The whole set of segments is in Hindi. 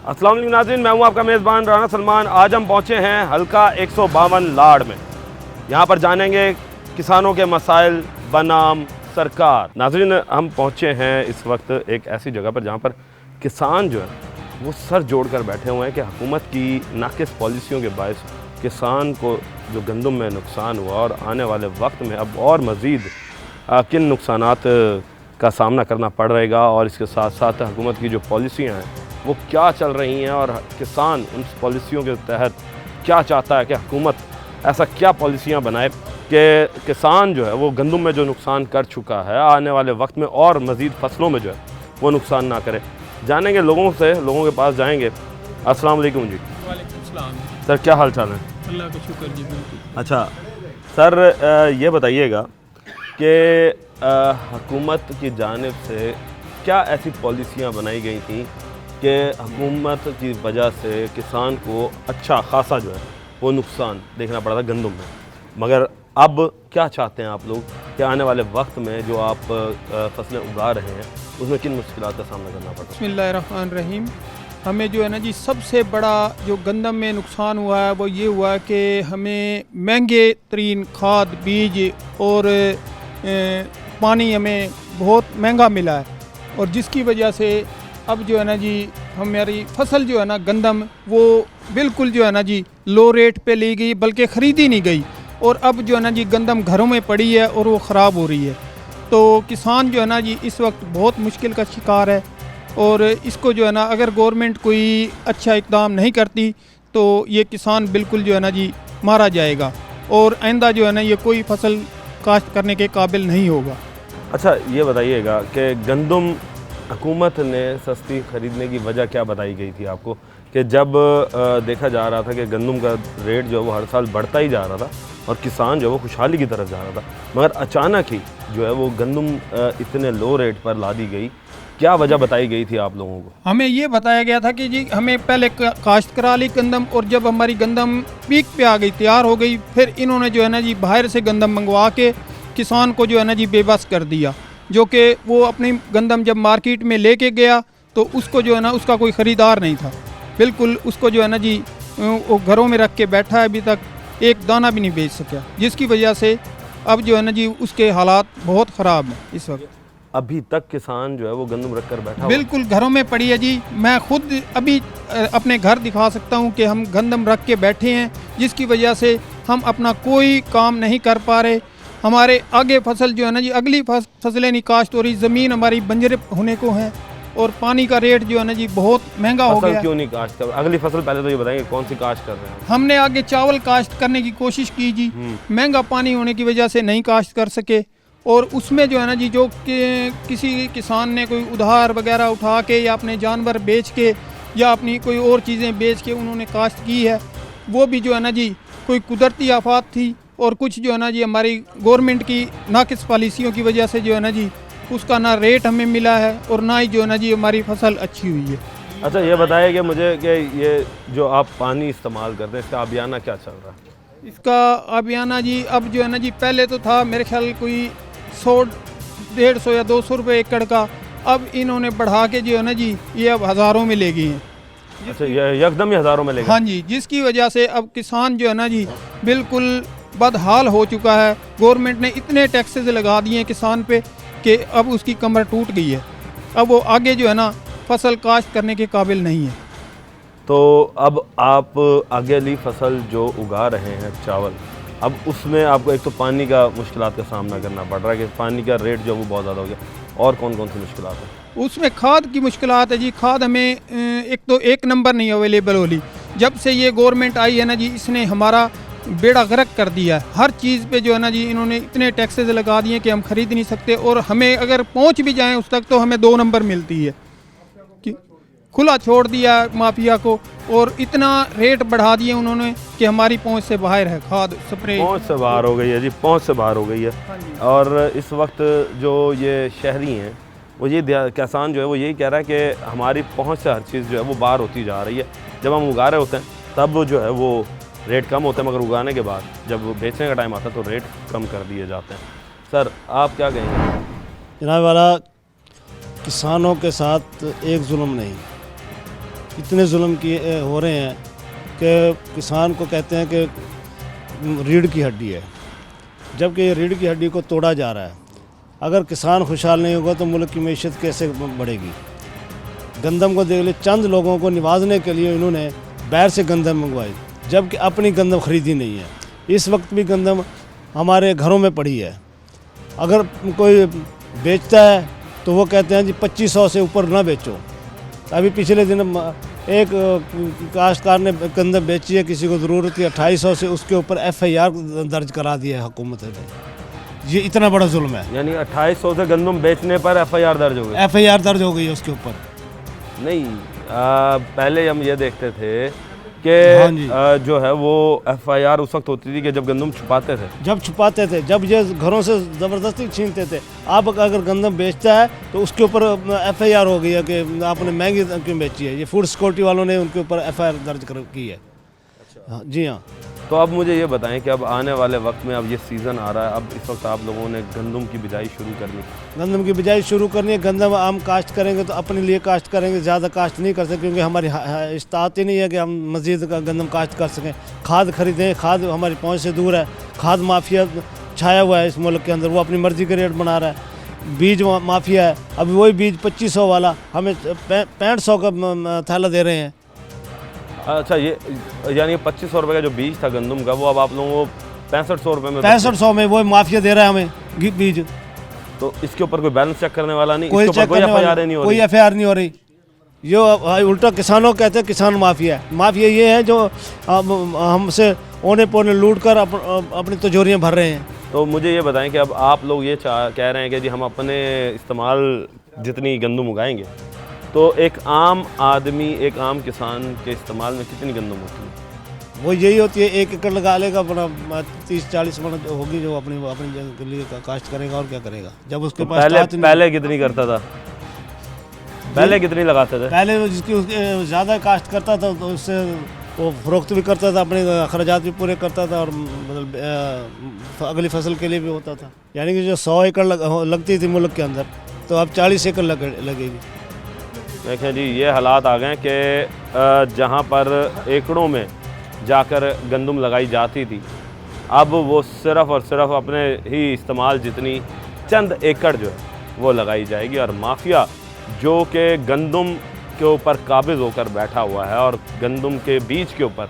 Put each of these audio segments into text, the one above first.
अस्सलाम वालेकुम नाज़रीन, मैं हूं आपका मेज़बान राना सलमान। आज हम पहुंचे हैं हल्का 152 लाड़ में। यहां पर जानेंगे किसानों के मसाइल बनाम सरकार। नाज़रीन, हम पहुंचे हैं इस वक्त एक ऐसी जगह पर जहां पर किसान जो है वो सर जोड़ कर बैठे हुए हैं कि हुकूमत की नाक़िस पॉलिसियों के बायस किसान को जो गंदम में नुकसान हुआ और आने वाले वक्त में अब और मज़ीद किन नुकसानात का सामना करना पड़ रहेगा, और इसके साथ साथ हुकूमत की जो पॉलिसियाँ हैं वो क्या चल रही हैं और किसान उन पॉलिसियों के तहत क्या चाहता है कि हुकूमत ऐसा क्या पॉलिसियाँ बनाए कि किसान जो है वो गंदम में जो नुकसान कर चुका है आने वाले वक्त में और मज़ीद फसलों में जो है वो नुकसान ना करे। जानेंगे लोगों से, लोगों के पास जाएंगे। अस्सलाम वालेकुम जी। वालेकुम सलाम। सर, क्या हाल चाल है? अल्लाह का शुक्र जी, बिल्कुल। अच्छा सर, ये बताइएगा कि हुकूमत की जानिब से क्या ऐसी पॉलिसियाँ बनाई गई थी कि हुकूमत की वजह से किसान को अच्छा खासा जो है वो नुकसान देखना पड़ा था गंदम में, मगर अब क्या चाहते हैं आप लोग कि आने वाले वक्त में जो आप फसलें उगा रहे हैं उसमें किन मुश्किलात का सामना करना पड़ता है? बिस्मिल्लाहिर्रहमानिर्रहीम। हमें जो है ना जी, सबसे बड़ा जो गंदम में नुकसान हुआ है वो ये हुआ है कि हमें महंगे तरीन खाद, बीज और पानी हमें बहुत महंगा मिला है, और जिसकी वजह से अब जो है ना जी हमारी फसल जो है ना गंदम वो बिल्कुल जो है ना जी लो रेट पे ली गई, बल्कि ख़रीदी नहीं गई, और अब जो है ना जी गंदम घरों में पड़ी है और वो ख़राब हो रही है। तो किसान जो है ना जी इस वक्त बहुत मुश्किल का शिकार है, और इसको जो है ना अगर गवर्नमेंट कोई अच्छा इक़दाम नहीं करती तो ये किसान बिल्कुल जो है ना जी मारा जाएगा, और आइंदा जो है ना ये कोई फसल काश्त करने के काबिल नहीं होगा। अच्छा, ये बताइएगा कि गंदम हुकूमत ने सस्ती ख़रीदने की वजह क्या बताई गई थी आपको कि जब देखा जा रहा था कि गंदम का रेट जो है वो हर साल बढ़ता ही जा रहा था और किसान जो है वो खुशहाली की तरफ जा रहा था, मगर अचानक ही जो है वो गंदम इतने लो रेट पर ला दी गई, क्या वजह बताई गई थी आप लोगों को? हमें ये बताया गया था कि जी हमें पहले काश्त करा ली गंदम, और जब हमारी गंदम पीक पे आ गई, तैयार हो गई, फिर इन्होंने जो है ना जी बाहर से गंदम मंगवा के किसान को जो है ना जी बेबस कर दिया, जो कि वो अपनी गंदम जब मार्केट में लेके गया तो उसको जो है ना उसका कोई ख़रीदार नहीं था, बिल्कुल उसको जो है ना जी वो घरों में रख के बैठा है, अभी तक एक दाना भी नहीं बेच सका, जिसकी वजह से अब जो है ना जी उसके हालात बहुत ख़राब हैं इस वक्त। अभी तक किसान जो है वो गंदम रख कर बैठा बिल्कुल घरों में पड़ी है जी। मैं खुद अभी अपने घर दिखा सकता हूँ कि हम गंदम रख के बैठे हैं, जिसकी वजह से हम अपना कोई काम नहीं कर पा रहे। हमारे आगे फसल जो है ना जी अगली फसलें नहीं काश्त हो रही, ज़मीन हमारी बंजर होने को है, और पानी का रेट जो है ना जी बहुत महंगा हो गया। क्यों नहीं काश्त कर? अगली फसल पहले तो ये बताएंगे कौन सी काश्त कर रहे हैं? हमने आगे चावल काश्त करने की कोशिश की जी, महंगा पानी होने की वजह से नहीं काश्त कर सके, और उसमें जो है ना जी जो किसी किसान ने कोई उधार वगैरह उठा के या अपने जानवर बेच के या अपनी कोई और चीज़ें बेच के उन्होंने काश्त की है, वो भी जो है ना जी कोई कुदरती आफात थी, और कुछ जो है ना जी हमारी गवर्नमेंट की नाक़िस पॉलिसियों की वजह से जो है ना जी उसका ना रेट हमें मिला है और ना ही जो है ना जी हमारी फसल अच्छी हुई है। अच्छा, ये बताइए कि मुझे कि ये जो आप पानी इस्तेमाल करते हैं इसका आबियाना क्या चल रहा है? इसका आबियाना जी अब जो है ना जी पहले तो था मेरे ख्याल कोई 100, 150 या 200 रुपये एकड़ का, अब इन्होंने बढ़ा के जो है ना जी ये अब हज़ारों में ले गई हैं। अच्छा, ये एकदम ही हज़ारों में ले गए? हाँ जी, जिसकी वजह से अब किसान जो है ना जी बिल्कुल बदहाल हो चुका है। गवर्नमेंट ने इतने टैक्सेस लगा दिए हैं किसान पे कि अब उसकी कमर टूट गई है, अब वो आगे जो है ना फसल काश्त करने के काबिल नहीं है। तो अब आप आगे वाली फसल जो उगा रहे हैं चावल, अब उसमें आपको एक तो पानी का मुश्किलात का सामना करना पड़ रहा है कि पानी का रेट जो वो बहुत ज़्यादा हो गया, और कौन कौन सी मुश्किलात है? उसमें खाद की मुश्किलात है जी। खाद हमें एक तो एक नंबर नहीं अवेलेबल हो रही। जब से ये गवर्नमेंट आई है ना जी, इसने हमारा बेड़ा गर्क कर दिया है। हर चीज़ पे जो है ना जी इन्होंने इतने टैक्सेस लगा दिए कि हम ख़रीद नहीं सकते, और हमें अगर पहुंच भी जाएं उस तक तो हमें 2 नंबर मिलती है कि खुला छोड़ दिया माफिया को, और इतना रेट बढ़ा दिए उन्होंने कि हमारी पहुंच से बाहर है खाद स्प्रे। पहुंच से बाहर हो गई है जी, पहुंच से बाहर हो गई है। और इस वक्त जो ये शहरी हैं वो ये किसान जो है वो यही कह रहा है कि हमारी पहुंच से हर चीज़ जो है वो बाहर होती जा रही है। जब हम उगा रहे होते हैं तब वो जो है वो रेट कम होते हैं, मगर उगाने के बाद जब बेचने का टाइम आता है तो रेट कम कर दिए जाते हैं। सर, आप क्या कहेंगे? जनाब वाला, किसानों के साथ एक जुल्म नहीं, इतने जुल्म किए हो रहे हैं कि किसान को कहते हैं कि रीढ़ की हड्डी है, जबकि ये रीढ़ की हड्डी को तोड़ा जा रहा है। अगर किसान खुशहाल नहीं होगा तो मुल्क की मैशत कैसे बढ़ेगी। गंदम को देख ले, चंद लोगों को निवाजने के लिए इन्होंने बाहर से गंदम मंगवाई, जबकि अपनी गंदम खरीदी नहीं है। इस वक्त भी गंदम हमारे घरों में पड़ी है। अगर कोई बेचता है तो वो कहते हैं जी 2500 से ऊपर ना बेचो। अभी पिछले दिन एक काश्तकार ने गंदम बेची है, किसी को ज़रूरत थी 2800 से, उसके ऊपर FIR दर्ज करा दिया है हुकूमत ने। ये इतना बड़ा जुल्म है। यानी 2800 से गंदम बेचने पर FIR दर्ज हो गई। FIR दर्ज हो गई है उसके ऊपर। नहीं, पहले हम ये देखते थे कि हाँ जी। जो है वो FIR उस वक्त होती थी कि जब गंदम छुपाते थे, जब ये घरों से ज़बरदस्ती छीनते थे। आप अगर गंदम बेचता है तो उसके ऊपर FIR हो गई है कि आपने महंगी क्यों बेची है। ये फूड सिक्योरिटी वालों ने उनके ऊपर FIR दर्ज की है। हाँ जी हाँ। तो अब मुझे ये बताएं कि अब आने वाले वक्त में, अब ये सीज़न आ रहा है, अब इस वक्त आप लोगों ने गंदम की बिजाई शुरू करनी। गंदम की बिजाई शुरू करनी है। गंदम हम काश्त करेंगे तो अपने लिए काश्त करेंगे, ज़्यादा काश्त नहीं कर सकते क्योंकि हमारी इस्तात ही नहीं है कि हम मज़ीद गंदम काश्त कर सकें। खाद खरीदें, खाद हमारी पहुंच से दूर है। खाद माफिया छाया हुआ है इस मुल्क के अंदर, वो अपनी मर्ज़ी के रेट बना रहा है। बीज माफिया है, अभी वही बीज 2500 वाला हमें 6500 का थैला दे रहे हैं। अच्छा, ये यानी 2500 रुपये का जो बीज था गंदम का, वो अब आप लोगों को 6500 रुपये में 6500 में वो माफिया दे रहा है हमें बीज। तो इसके ऊपर कोई बैलेंस चेक करने वाला नहीं, कोई इसके ऊपर कोई FIR नहीं हो रही। कोई FIR नहीं हो रही। ये उल्टा किसानों कहते हैं किसान माफिया है। माफिया ये है जो हमसे औने पौने लूट कर अपनी तिजोरियाँ भर रहे हैं। तो मुझे ये बताएं कि अब आप लोग ये कह रहे हैं कि जी हम अपने इस्तेमाल जितनी गंदम उगाएंगे, तो एक आम आदमी, एक आम किसान के इस्तेमाल में कितनी गंदम होती है? वो यही होती है, 1 एकड़ लगा लेगा अपना 30-40 मन होगी जो अपने के लिए काश्त करेगा और क्या करेगा। जब उसके तो पास पहले कितनी करता था? पहले कितनी लगाते थे? पहले जिसकी ज़्यादा काश्त करता था तो उससे वो फ़रोख्त भी करता था, अपने अखराजात भी पूरे करता था और मतलब अगली फसल के लिए भी होता था। यानी कि जो 100 एकड़ लगती थी मुल्क के अंदर, तो अब 40 एकड़ लगेगी। देखें जी, ये हालात आ गए कि जहाँ पर एकड़ों में जाकर गंदम लगाई जाती थी, अब वो सिर्फ़ और सिर्फ अपने ही इस्तेमाल जितनी चंद एकड़ जो है वो लगाई जाएगी। और माफिया जो कि गंदम के ऊपर काबिज़ होकर बैठा हुआ है और गंदम के बीज के ऊपर,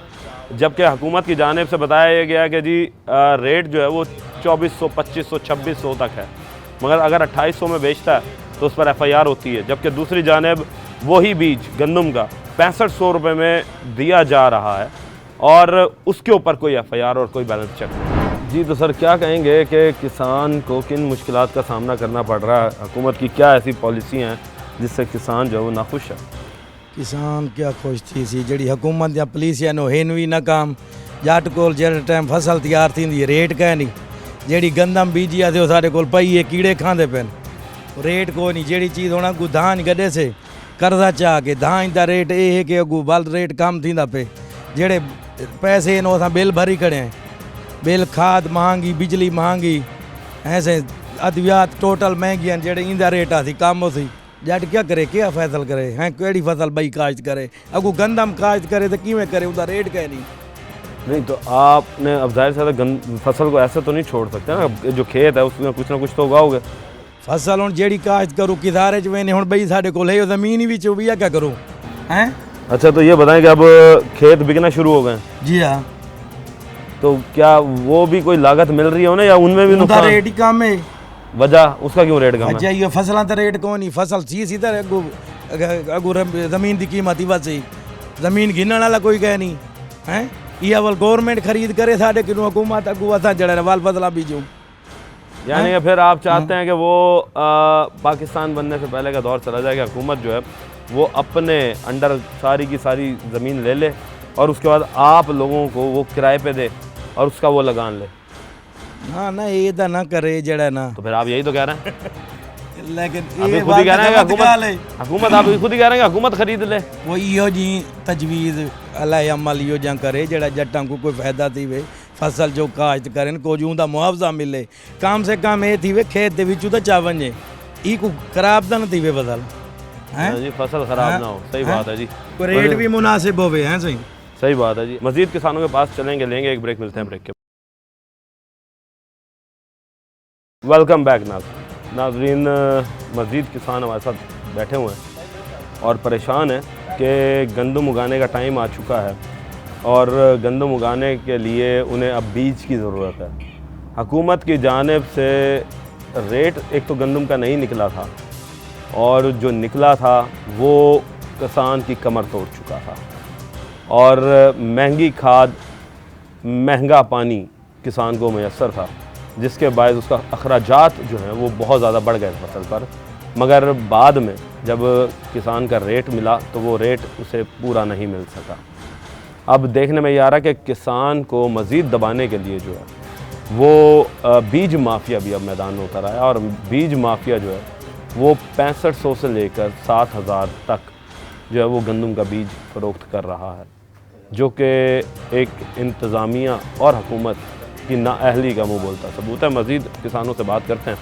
जबकि हुकूमत की जानिब से बताया गया कि जी रेट जो है वो 2400, 2500, 2600 तक है, मगर अगर 2800 में बेचता है तो उस पर FIR होती है। जबकि दूसरी जानिब वही बीज गंदम का 6500 रुपये में दिया जा रहा है और उसके ऊपर कोई FIR और कोई बैलेंस चेक नहीं। जी, तो सर क्या कहेंगे कि किसान को किन मुश्किलात का सामना करना पड़ रहा है? हुकूमत की क्या ऐसी पॉलिसी हैं जिससे किसान जो है वो नाखुश है? किसान क्या खुश थी सी जी हुकूमत या पुलिस या हेन भी ना काम। जट को जैसे टाइम फसल तैयार थी रेट कै नहीं, जी गंदम बीजी आहे साढ़े को पई है, कीड़े खाते पे रेट को नहीं। जी चीज़ होना अगू धान गॾे से कर्जा चाह के धान का रेट ये है कि अगू बल रेट कम थींदा पे। जेड़े पैसे नो असां बिल भरी खड़े हैं, बिल खाद महंगी, बिजली महंगी, ऐसे अद्वियात टोटल महंगी हैं। जेड़े इंदा रेट आ थी कम हो सी, जट क्या करे, क्या फैसल करे हैं, केड़ी फसल बई काश्त करे, अगू गंदम काश्त करे तो किवें करे, उनका रेट कै नहीं। तो आपने अब जाहिर से फसल को ऐसे तो नहीं छोड़ सकते ना, जो खेत है उसमें कुछ ना कुछ तो उगाओगे। फसल हूँ जी काश्त करूँ किसारे मैंने हूँ बई साढ़े को जमीन भी चो भी क्या करूँ हैं। अच्छा, तो ये बताएं कि अब खेत बिकना शुरू हो गए? जी हाँ। तो क्या वो भी कोई लागत मिल रही है ना, या उनमें भी नुकसान? रेट ही कम है। वजह उसका क्यों रेट कम है? अच्छा, ये फसलों का रेट कौन ही, फसल सी सीधा अगू जमीन की कीमत ही बस ही, जमीन गिनने वाला कोई कह नहीं है। ये अवल गवर्नमेंट खरीद करे साढ़े किलो, हुकूमत अगू असा जड़ा वाल फसला बीजूँ। यानी कि फिर आप चाहते हैं कि वो पाकिस्तान बनने से पहले का दौर चला जाएगा, हुकूमत जो है वो अपने अंडर सारी की सारी ज़मीन ले ले और उसके बाद आप लोगों को वो किराए पे दे और उसका वो लगान ले। हाँ ना, ये तो ना करे जड़ा ना। तो फिर आप यही तो कह रहे हैं। लेकिन अभी खुद ही कह रहे हैं हुकूमत आप खुद ही कह रहे हैं हुकूमत खरीद ले। वो इहो जी तजवीज़ अल्लाह अमल इहो जा करे जड़ा जट्टां को कोई फ़ायदा थी वे, फसल जो काश्त करें को जूं दा मुआवजा मिले, कम से कम ये थी वे खेत दे विचों तो चा वञे, ई को खराब तो न थी वे फसल। हैं? जी फसल खराब हाँ? ना हो, सही हैं? बात है जी। कोई रेट भी मुनासिब होवे हैं सही। सही बात है जी। मजीद किसानों के पास चलेंगे, लेंगे एक ब्रेक, मिलते हैं ब्रेक के। वेलकम बैक नाज़रीन। मजीद किसान हमारे साथ बैठे हुए हैं और परेशान हैं कि गंदम उगाने का टाइम आ चुका है और गंदम उगाने के लिए उन्हें अब बीज की ज़रूरत है। हुकूमत की जानिब से रेट एक तो गंदम का नहीं निकला था और जो निकला था वो किसान की कमर तोड़ चुका था और महंगी खाद, महंगा पानी किसान को मैसर था, जिसके बायस उसका अखराजात जो हैं वो बहुत ज़्यादा बढ़ गए फसल पर। मगर बाद में जब किसान का रेट मिला तो वो रेट उसे पूरा नहीं मिल सका। अब देखने में ये आ रहा है कि किसान को मज़ीद दबाने के लिए जो है वो बीज माफिया भी अब मैदान में उतर आया और बीज माफिया जो है वो 6500 से लेकर 7000 तक जो है वो गंदम का बीज फ़रोख्त कर रहा है, जो कि एक इंतज़ामिया और हुकूमत की नाअहली का मुँह बोलता सबूत है। मज़ीद किसानों से बात करते हैं।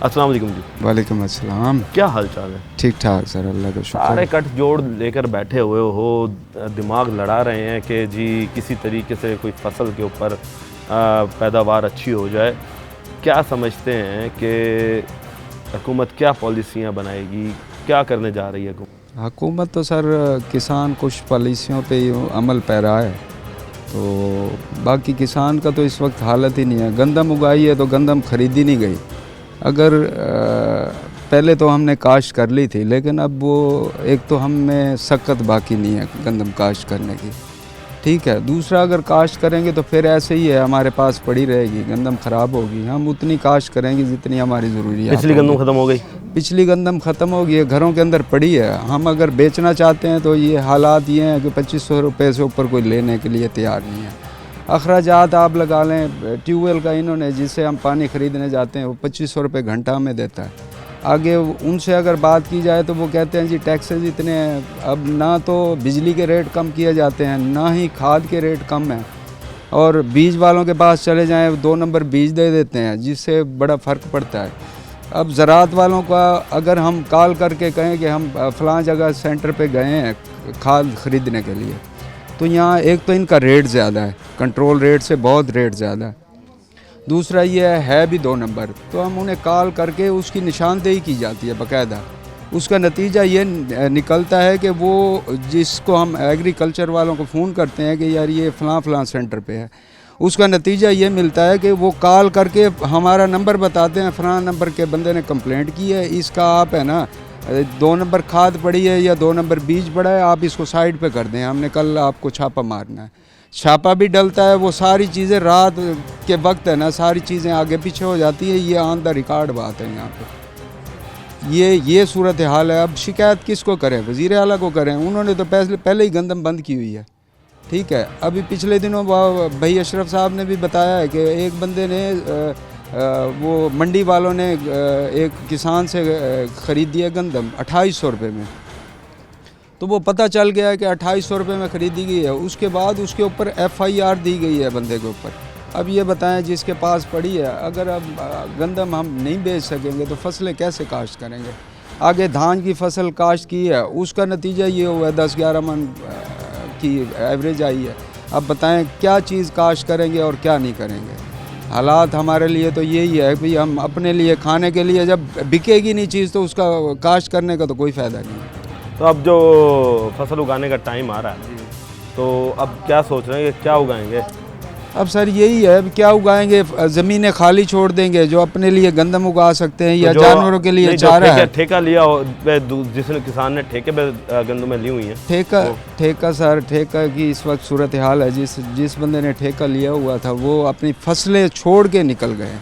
अस्सलाम वालेकुम जी। वालेकुम अस्सलाम। क्या हाल चाल है? ठीक ठाक सर, अल्लाह का शुक्र। सारे कट जोड़ लेकर बैठे हुए हो, दिमाग लड़ा रहे हैं कि जी किसी तरीके से कोई फसल के ऊपर पैदावार अच्छी हो जाए। क्या समझते हैं कि हुकूमत क्या पॉलिसियाँ बनाएगी, क्या करने जा रही है हुकूमत? हुकूमत तो सर किसान कुछ पॉलिसियों पे ही अमल पैरा है, तो बाकी किसान का तो इस वक्त हालत ही नहीं है। गंदम उगाई है तो गंदम खरीदी नहीं गई। अगर पहले तो हमने काश्त कर ली थी, लेकिन अब वो एक तो हम में सख्त बाकी नहीं है गंदम काश्त करने की, ठीक है। दूसरा, अगर काश्त करेंगे तो फिर ऐसे ही है, हमारे पास पड़ी रहेगी, गंदम ख़राब होगी। हम उतनी काश्त करेंगे जितनी हमारी ज़रूरी है। पिछली गंदम ख़त्म हो गई, पिछली गंदम ख़त्म हो गई है, घरों के अंदर पड़ी है। हम अगर बेचना चाहते हैं तो ये हालात ये हैं कि 2500 रुपये से ऊपर कोई लेने के लिए तैयार नहीं है। अखराजात आप लगा लें, ट्यूबवेल का इन्होंने जिससे हम पानी ख़रीदने जाते हैं वो 2500 रुपये घंटा हमें देता है। आगे उनसे अगर बात की जाए तो वो कहते हैं जी टैक्सेस इतने हैं। अब ना तो बिजली के रेट कम किए जाते हैं, ना ही खाद के रेट कम हैं, और बीज वालों के पास चले जाएं 2 नंबर बीज दे देते हैं, जिससे बड़ा फ़र्क पड़ता है। अब ज़राअत वालों का अगर हम कॉल करके कहें कि हम फ़लाँ जगह सेंटर पे गए हैं खाद ख़रीदने के लिए, तो यहाँ एक तो इनका रेट ज़्यादा है, कंट्रोल रेट से बहुत रेट ज़्यादा है। दूसरा ये है भी 2 नंबर, तो हम उन्हें कॉल करके उसकी निशानदेही की जाती है बाकायदा। उसका नतीजा ये निकलता है कि वो जिसको हम एग्रीकल्चर वालों को फ़ोन करते हैं कि यार ये फ़लाँ सेंटर पे है, उसका नतीजा ये मिलता है कि वो कॉल करके हमारा नंबर बताते हैं, फ़लाँ नंबर के बंदे ने कंप्लेंट की है, इसका आप है ना 2 नंबर खाद पड़ी है या 2 नंबर बीज पड़ा है, आप इसको साइड पे कर दें, हमने कल आपको छापा मारना है। छापा भी डलता है, वो सारी चीज़ें रात के वक्त है ना, सारी चीज़ें आगे पीछे हो जाती है। ये ऑन द रिकॉर्ड बात है यहाँ पे। ये सूरत हाल है। अब शिकायत किसको करें? वज़ीर आला को करें? उन्होंने तो पहले ही गंदम बंद की हुई है, ठीक है। अभी पिछले दिनों भाई अशरफ साहब ने भी बताया है कि एक बंदे ने वो मंडी वालों ने एक किसान से ख़रीद दिया गंदम 2800 रुपये में, तो वो पता चल गया है कि 2800 रुपये में ख़रीदी गई है। उसके बाद उसके ऊपर FIR दी गई है बंदे के ऊपर। अब ये बताएं जिसके पास पड़ी है, अगर अब गंदम हम नहीं बेच सकेंगे तो फसलें कैसे काश्त करेंगे? आगे धान की फसल काश्त की है, उसका नतीजा ये हुआ है 10-11 मन की एवरेज आई है। अब बताएं क्या चीज़ काश्त करेंगे और क्या नहीं करेंगे? हालात हमारे लिए तो यही है कि हम अपने लिए खाने के लिए, जब बिकेगी नहीं चीज़ तो उसका काश्त करने का तो कोई फ़ायदा नहीं है। तो अब जो फसल उगाने का टाइम आ रहा है, तो अब क्या सोच रहे हैं कि क्या उगाएंगे? अब सर यही है, अब क्या उगाएंगे? ज़मीनें खाली छोड़ देंगे, जो अपने लिए गंदम उगा सकते हैं या तो जानवरों के लिए चारा है। ठेका लिया हो, जिसने किसान ने ठेके पे गंदमें ली हुई हैं, ठेका सर, ठेका की इस वक्त सूरत हाल है। जिस बंदे ने ठेका लिया हुआ था वो अपनी फसलें छोड़ के निकल गए।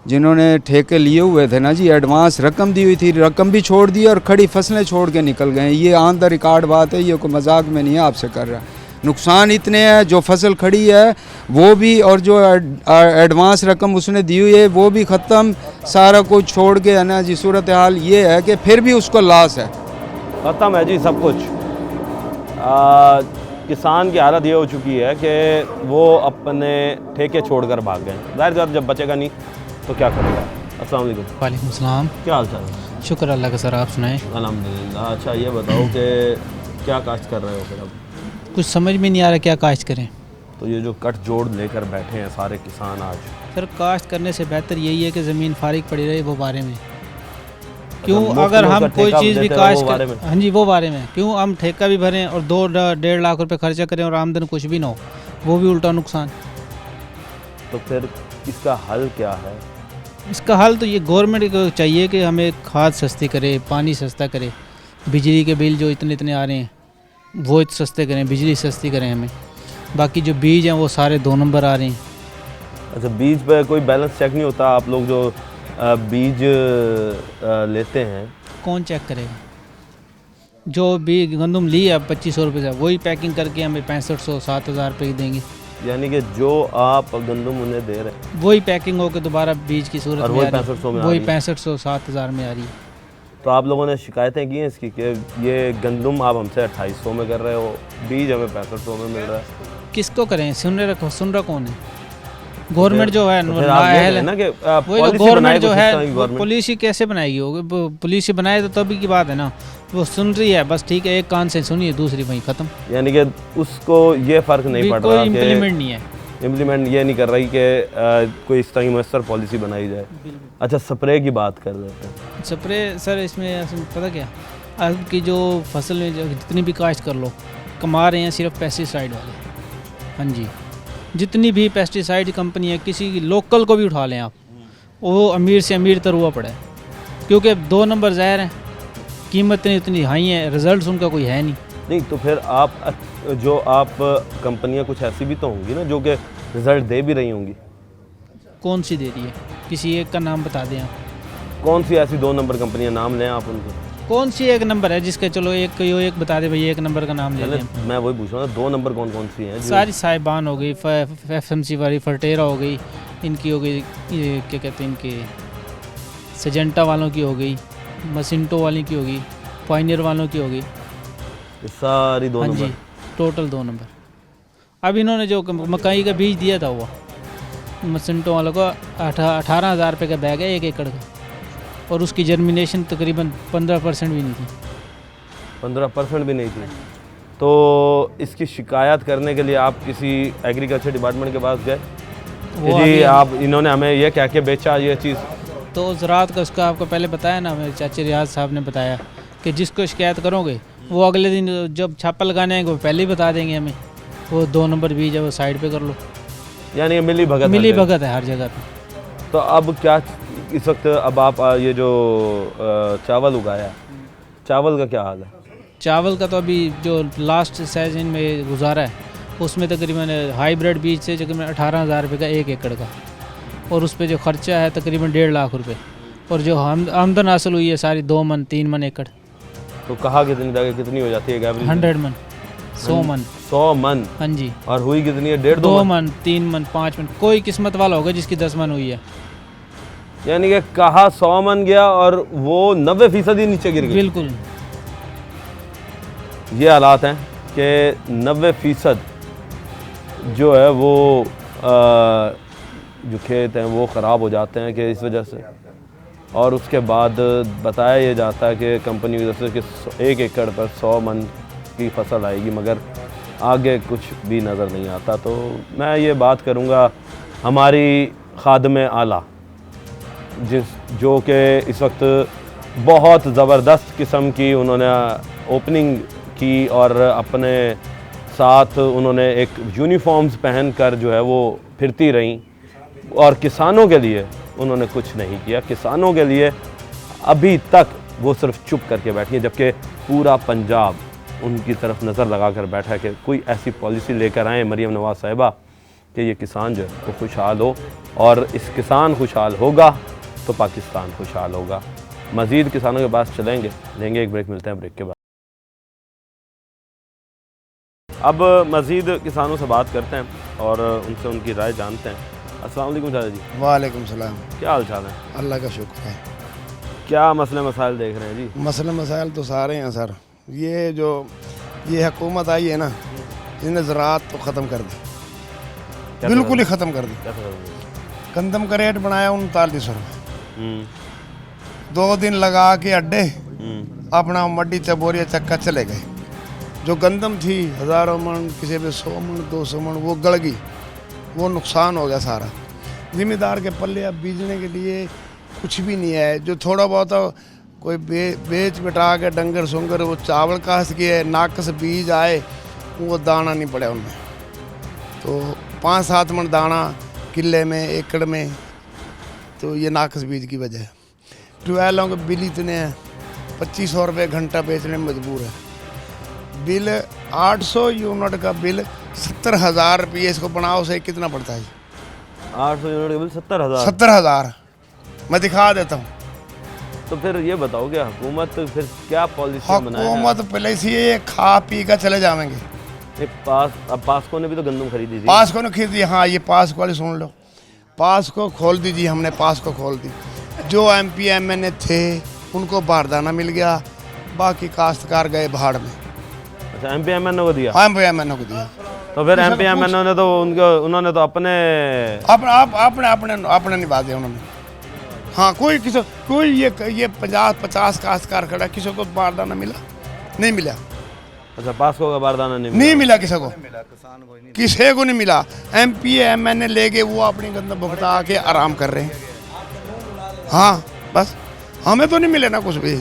जिन्होंने ठेके लिए हुए थे ना जी, एडवांस रकम दी हुई थी, रकम भी छोड़ दी और खड़ी फसलें छोड़ के निकल गए। ये ऑन द रिकॉर्ड बात है, ये कोई मजाक में नहीं है आपसे कर रहा। नुकसान इतने हैं, जो फसल खड़ी है वो भी, और जो एडवांस रकम उसने दी हुई है वो भी ख़त्म, सारा कुछ छोड़ के है ना जी। सूरत हाल ये है कि फिर भी उसको लॉस है, ख़त्म है जी सब कुछ। किसान की हालत ये हो चुकी है कि वो अपने ठेके छोड़कर भाग गए। ज़ाहिर बात जब बचेगा नहीं तो क्या करेगा। अस्सलाम वालेकुम। वालेकुम सलाम। क्या हाल चाल है? शुक्र अल्लाह का सर, आप सुनाएं। अल्हम्दुलिल्लाह। अच्छा ये बताओ कि क्या काश्त कर रहे हो फिर अब? कुछ समझ में नहीं आ रहा क्या काश्त करें। तो ये जो कट जोड़ लेकर बैठे हैं सारे किसान आज, सर काश्त करने से बेहतर यही है कि ज़मीन फारिग पड़ी रहे वो बारे में। क्यों मुफ्त अगर में हम उसका कोई ठेका चीज़ भी देते रहो, काश्त वो बारे में। हाँ जी वो बारे में, क्यों हम ठेका भी भरें और 2-1.5 लाख रुपए खर्चा करें और आमदन कुछ भी ना हो, वो भी उल्टा नुकसान। तो फिर इसका हल क्या है? इसका हल तो ये गवर्नमेंट को चाहिए कि हमें खाद सस्ती करे, पानी सस्ता करे, बिजली के बिल जो इतने आ रहे हैं वो सस्ते करें, बिजली सस्ती करें हमें। बाकी जो बीज हैं वो सारे 2 नंबर आ रहे हैं। अच्छा बीज पे कोई बैलेंस चेक नहीं होता? आप लोग जो बीज लेते हैं कौन चेक करेगा? जो भी गंदम ली है 2500 रुपये से, वही पैकिंग करके हमें 6500-7000 रुपये की देंगे। यानी कि जो आप गंदम उन्हें दे रहे हैं वही पैकिंग होकर दोबारा बीज की सूरत और में वही आ रही 6500 में है, आ वही रही है। 6500-7000 में आ रही है। तो आप लोगों ने शिकायतें की हैं इसकी कि ये गंदम आप हमसे 2800 में कर रहे हो, बीज हमें 6500 में मिल रहा है? किसको करें? सुन रहा कौन है? गवर्नमेंट जो है तो फिर आप ये कहें ना कि वही पॉलिसी गवर्नमेंट बनाए जो कुछ है इस तरह की वो गवर्नमेंट। पॉलिसी कैसे बनाएगी? वो पॉलिसी बनाए तो तभी की बात है ना, वो सुन रही है बस, ठीक है, एक कान से सुनिए दूसरी वहीं ख़त्म। यानी कि उसको ये फ़र्क नहीं पड़ कोई रहा कि इम्प्लीमेंट नहीं है। इम्प्लीमेंट ये नहीं कर रही कि कोई इस तरह की मयसर पॉलिसी बनाई जाए। अच्छा स्प्रे की बात कर लेते हैं। स्प्रे सर इसमें पता क्या, अब की जो फसल में जो जितनी भी काश्त कर लो, कमा रहे हैं सिर्फ पेस्टिसाइड वाले। हाँ जी, जितनी भी पेस्टिसाइड कंपनी है, किसी लोकल को भी उठा लें आप, वो अमीर से अमीर तर हुआ पड़ा है, क्योंकि 2 नंबर ज़ाहिर हैं, कीमतें इतनी हाई हैं, रिजल्ट उनका कोई है नहीं। तो फिर आप कंपनियां कुछ ऐसी भी तो होंगी ना जो कि रिजल्ट दे भी रही होंगी? कौन सी दे रही है? किसी एक का नाम बता दें आप। कौन सी ऐसी 2 नंबर कंपनियां, नाम लें आप उनके? कौन सी एक नंबर है जिसका, चलो एक बता दे भाई, एक नंबर का नाम ले लें। मैं वही पूछ रहा हूँ 2 नंबर कौन कौन सी हैं? सारी साहिबान हो गई, FMC वाली, फर्टेरा हो गई, इनकी हो गई, ये क्या कहते हैं इनके, सजेंटा वालों की हो गई, मसिंटो वाली की होगी, पाइनियर वालों की होगी। ये सारी 2 हाँ नंबर? जी, टोटल 2 नंबर। अब इन्होंने जो मकई का बीज दिया था वो मसिंटो वालों को 18,000 रुपये का बैग है 1 एकड़ का, और उसकी जर्मिनेशन तकरीबन 15% भी नहीं थी। 15% भी नहीं थी? तो इसकी शिकायत करने के लिए आप किसी एग्रीकल्चर डिपार्टमेंट के पास गए कि जी आप इन्होंने हमें ये कह के बेचा ये चीज़? तो उस रात का उसका आपको पहले बताया ना, मेरे चाचे रियाज साहब ने बताया कि जिसको शिकायत करोगे वो अगले दिन जब छापा लगाने आएंगे वो पहले ही बता देंगे हमें, वो 2 नंबर बीज है वो साइड पे कर लो। यानी मिली भगत है हर जगह पे। तो अब क्या इस वक्त, अब आप ये जो चावल उगाया, चावल का क्या हाल है? चावल का तो अभी जो लास्ट सीजन में गुजारा है उसमें तकरीबन हाइब्रिड बीज से तकरीबन 18,000 रुपये का 1 एकड़ का, और उस पर जो खर्चा है तकरीबन 1.5 लाख रुपए, और जो आमदन हासिल हुई है सारी 2 मन 3 मन एकड़। तो कहाँ कितनी हो जाती है एवरेज? 100 मन, 100 मन। 100 मन? हाँ जी। और हुई कितनी है? 1.5 2 मन, 3 मन, 5 मन, कोई किस्मत वाला होगा जिसकी 10 मन हुई है। यानी कि कहा 100 मन गया और वो 90% ही नीचे गिर गया। बिल्कुल ये हालात हैं कि 90% जो है वो जो खेत हैं वो ख़राब हो जाते हैं कि इस वजह से, और उसके बाद बताया ये जाता है कि कंपनी की तरफ से कि 1 एकड़ पर 100 मन की फसल आएगी, मगर आगे कुछ भी नज़र नहीं आता। तो मैं ये बात करूँगा हमारी खादमे आला जो कि इस वक्त बहुत ज़बरदस्त किस्म की उन्होंने ओपनिंग की और अपने साथ उन्होंने एक यूनिफॉर्म्स पहन कर जो है वो फिरती रहीं, और किसानों के लिए उन्होंने कुछ नहीं किया। किसानों के लिए अभी तक वो सिर्फ चुप करके बैठी हैं, जबकि पूरा पंजाब उनकी तरफ नज़र लगा कर बैठा है कि कोई ऐसी पॉलिसी लेकर आएँ मरीम नवाज़ साहिबा कि ये किसान जो है वो खुशहाल हो, और इस किसान खुशहाल होगा तो पाकिस्तान खुशहाल होगा। मज़ीद किसानों के पास चलेंगे, लेंगे एक ब्रेक, मिलते हैं ब्रेक के बाद। अब मज़ीद किसानों से बात करते हैं और उनसे उनकी राय जानते हैं। अस्सलाम वालेकुम चाचा जी। वालेकुम सलाम। क्या हाल चाल है? अल्लाह का शुक्र है। क्या मसले मसाइल देख रहे हैं जी? मसले मसाइल तो सारे हैं सर। ये हुकूमत आई है ना, इसने ज़राअत तो ख़त्म कर दी, बिल्कुल ही ख़त्म कर दी। गंदम का रेट बनाया 3900 रुपये, 2 दिन लगा के अड्डे अपना मड्डी चबोरिया चक्का चले गए। जो गंदम थी हज़ारों मन, किसी पे 100 मन 200 मन, वो गल गई, वो नुकसान हो गया सारा। ज़िम्मेदार के पल्ले अब बीजने के लिए कुछ भी नहीं है। जो थोड़ा बहुत कोई बेच बिटा के डंगर सुंगर वो चावल काश के नाकस बीज आए, वो दाना नहीं पड़े उनमें। तो 5-7 मन दाना किले में, एकड़ में, तो ये नाकस बीज की वजह है। ट्यूबवेलों के बिल इतने हैं, 2500 रुपये घंटा बेचने में मजबूर है। बिल 800 यूनिट का बिल 70,000 रुपये, इसको बनाओ से कितना पड़ता है? 800 यूनिट का बिल 70,000। 70,000 मैं दिखा देता हूँ। तो फिर ये बताओ कि हुकूमत फिर क्या पॉलिसी बनाए? हुकूमत पहले से ये खा पी कर चले जाएंगे। अब पास्को ने भी तो गंदम खरीदी थी। पास्को ने खरीदी, हाँ ये पास्को वाली सुन लो। पास्को खोल दीजिए, हमने पास्को खोल दी। जो MP MNA थे उनको बारदाना मिल गया, बाकी काश्तकार गए भाड़ में। अच्छा, MP MNA को दिया? हाँ, MP MNA को दिया। तो फिर MP MNA ने तो उन्होंने तो अपने अपने निभा दिया उन्होंने। हाँ, कोई ये 50 काश्तकार खड़ा, किसी को बारदाना मिला? नहीं मिला। अच्छा, पास्को का बारदाना नहीं मिला किसी को नहीं मिला। MP MNA ले गए, वो अपनी गंदम भुगता के आराम कर रहे हैं। हाँ बस, हमें तो नहीं मिले ना कुछ भी।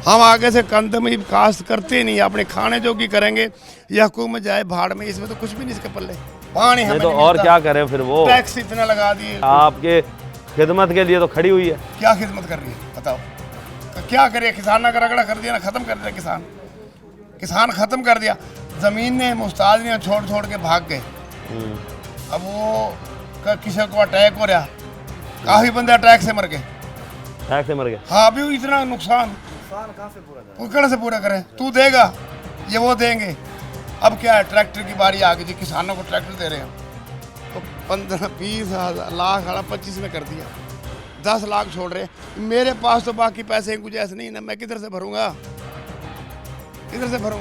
हम आगे से गंदम ही काश्त करते नहीं, अपने खाने जो की करेंगे, या हुकूमत जाए भाड़ में, इसमें तो कुछ भी नहीं इसके पल्ले। पानी हमें तो और क्या करें फिर? वो टैक्स इतना लगा दिए। आपके खिदमत के लिए तो खड़ी हुई है। क्या खिदमत कर रही है बताओ? क्या करे? किसान ने रगड़ा कर दिया ना, खत्म कर दिया किसान खत्म कर दिया। जमीन ने मुस्ताद ने छोड़ के भाग गए। अब वो किसी को अटैक हो रहा, काफी बंदे अटैक से मर गए। हाँ, अभी इतना नुकसान कहाँ से पूरा करें? तू देगा, ये वो देंगे। अब क्या है, ट्रैक्टर की बारी आ गई जी, किसानों को ट्रैक्टर दे रहे हैं। तो 15-20 लाख 25 में कर दिया, 10 लाख छोड़ रहे। मेरे पास तो बाकी पैसे कुछ ऐसे नहीं ना, मैं किधर से भरूंगा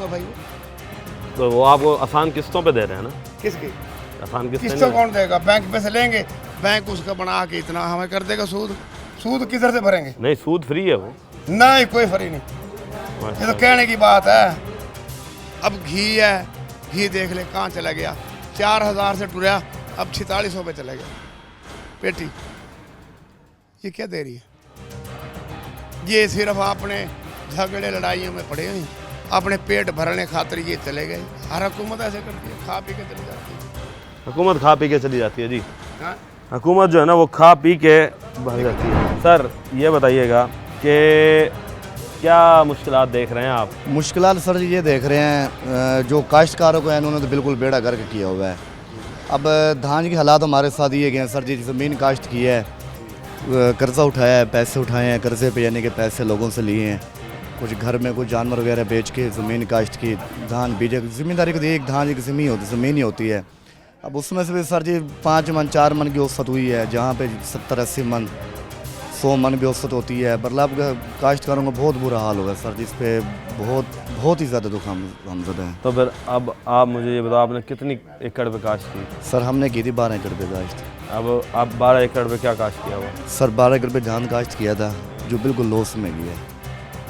भाई? तो वो आपको आसान किस्तों पे दे रहे हैं ना? किसकी आसान किस्तों कौन देगा? बैंक पे से लेंगे, बैंक उसका बना के इतना हमें कर देगा। सूद किधर से भरेंगे? नहीं, सूद फ्री है वो। नहीं, कोई फ्री नहीं। ये तो कहने की बात है। अब घी है, घी देख ले कहाँ चला गया। 4000 से टुरा, अब 4600 पे चला गया पेटी। ये क्या दे रही है? ये सिर्फ अपने झगड़े लड़ाइयों में पड़े हुए, अपने पेट भरने खातिर ये चले गए। हर हुकूमत ऐसे करती है, खा पी के चली जाती है। हुकूमत खा पी के चली जाती है जी। हाँ? हुकूमत जो है ना वो खा पी के भाग जाती है। सर ये बताइएगा कि क्या मुश्किलात देख रहे हैं आप? मुश्किलात सर ये देख रहे हैं, जो काश्तकारों को है उन्होंने तो बिल्कुल बेड़ा गर्क किया हुआ है। अब धान के हालात हमारे साथ ये गए हैं सर जी, ज़मीन काश्त की है, कर्ज़ा उठाया है, पैसे उठाए हैं, कर्ज़े पे यानी कि पैसे लोगों से लिए हैं, कुछ घर में कुछ जानवर वगैरह बेच के ज़मीन काश्त की, धान बीजे। ज़मींदारी को एक धान एक ज़मीन ही होती है। अब उसमें से भी सर जी 5 मन 4 मन की औसत हुई है, जहाँ पे 70-80 मन 100 मन भी औसत होती है। मतलब काश्तकारों का बहुत बुरा हाल होगा सर जी, इस पर बहुत ही ज़्यादा दुख हमज़दा है। तो फिर अब आप मुझे ये बताओ, आपने कितनी एकड़ पे काश्त की? सर हमने की थी 12 एकड़ पे काश्त। अब आप 12 एकड़ पे क्या काश्त किया हुआ? सर 12 एकड़ पे धान काश्त किया था, जो बिल्कुल लॉस में गया है।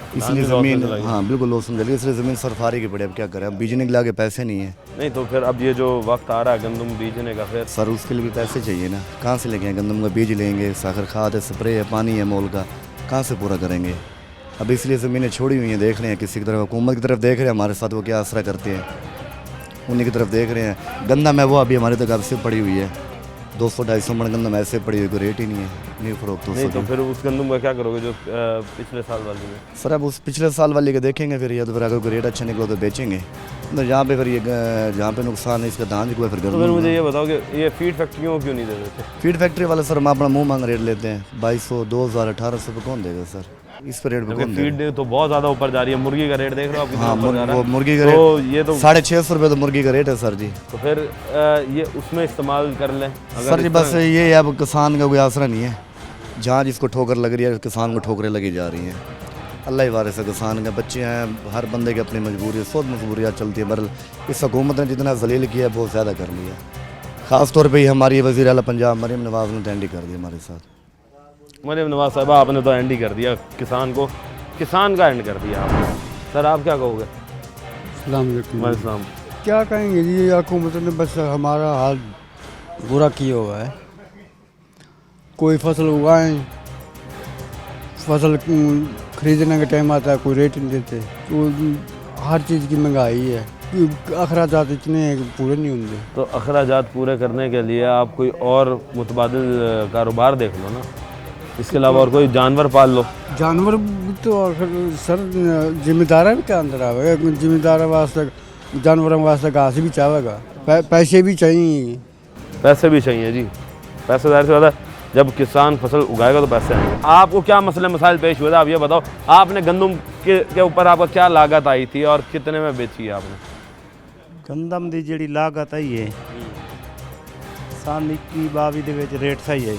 इसलिए ज़मीन, हाँ बिल्कुल लॉस में चली, इसलिए ज़मीन सरफारी की पड़े। अब क्या करें, अब बीजने के लाके पैसे नहीं है। नहीं तो फिर अब ये जो वक्त आ रहा है गंदम बीजने का, फिर सर उसके लिए भी पैसे चाहिए ना, कहाँ से लेंगे? गंदम का बीज लेंगे, साखर खाद है, स्प्रे है, पानी है मोल का, कहाँ से पूरा करेंगे? अब इसलिए ज़मीनें छोड़ी हुई हैं, देख रहे हैं किसी की तरफ, हुकूमत की तरफ देख रहे हैं, हमारे साथ वो क्या असरा करते हैं, उन्हीं की तरफ देख रहे हैं। गंदम है वो अभी हमारे तक अब से पड़ी हुई है, 200-250 मन गंदम ऐसे पड़ी हुई, कोई रेट ही नहीं है, नहीं फरोख्त हो नहीं। तो फिर उस गंदम का क्या करोगे जो पिछले साल वाली में? सर अब उस पिछले साल वाली के देखेंगे फिर, या तो फिर अगर कोई रेट अच्छा निकलो तो बेचेंगे, तो जहाँ पे फिर ये जहाँ पे नुकसान है इसका दान निकला फिर तो फिर मुझे ये बताओ कि ये फीड फैक्ट्रियों को क्यों नहीं दे देते? फीड फैक्ट्री वाले सर हम अपना मुँह मांग रेट लेते हैं, 2200 2000 1800 पे कौन देगा सर? इस पर रेट पे कौन फीड तो बहुत ज़्यादा ऊपर जा रही है। मुर्गी का रेट देख लो आप कितना ऊपर जा रहा है। मुर्गी का तो रेट ये तो 650 रुपये तो मुर्गी का रेट है सर जी। तो फिर ये उसमें इस्तेमाल कर लें सर जी। बस ये है, अब किसान का कोई आसरा नहीं है, जहाँ जिसको ठोकर लग रही है किसान को ठोकरें लगी जा रही हैं। अल्लाह ही वारिस है, किसान के बच्चे हैं, हर बंदे की अपनी मजबूरी है, सब मजबूरियाँ चलती है। बहरहाल इस हुकूमत ने जितना जलील किया है बहुत ज़्यादा कर लिया। ख़ास तौर पे हमारी वज़ीर आला पंजाब मरीम नवाज़ ने टेंडी कर दी हमारे साथ। मरियम नवाज साहबा, आपने तो एंड ही कर दिया किसान को, किसान का एंड कर दिया आपने। सर आप क्या कहोगे? अस्सलाम। क्या कहेंगे जी, हुकूमत ने बस हमारा हाल बुरा किया हुआ है। कोई फसल उगाएं, फसल खरीदने का टाइम आता है कोई रेट नहीं देते, तो हर चीज़ की महंगाई है, अखराजात इतने हैं कि पूरे नहीं होंगे। तो अखराजात पूरे करने के लिए आप कोई और मुतबादिल कारोबार देख लो ना, इसके अलावा और कोई जानवर पाल लो। जानवर तो आखिर सर जिम्मेदार भी क्या अंदर आवेगा, जिम्मेदार वास्ते जानवरों वास्ते घास भी चाहेगा, पैसे भी चाहिए। पैसे भी चाहिए जी, पैसे ज़ाहिर सी बात है, जब किसान फसल उगाएगा तो पैसे आएंगे। आपको क्या मसले मसाइल पेश हुए थे, आप ये बताओ। आपने गंदम के ऊपर आपका क्या लागत आई थी और कितने में बेची है आपने? गंदम की जी लागत आई है सन 21-22 ਦੇ ਵਿੱਚ रेट सही है,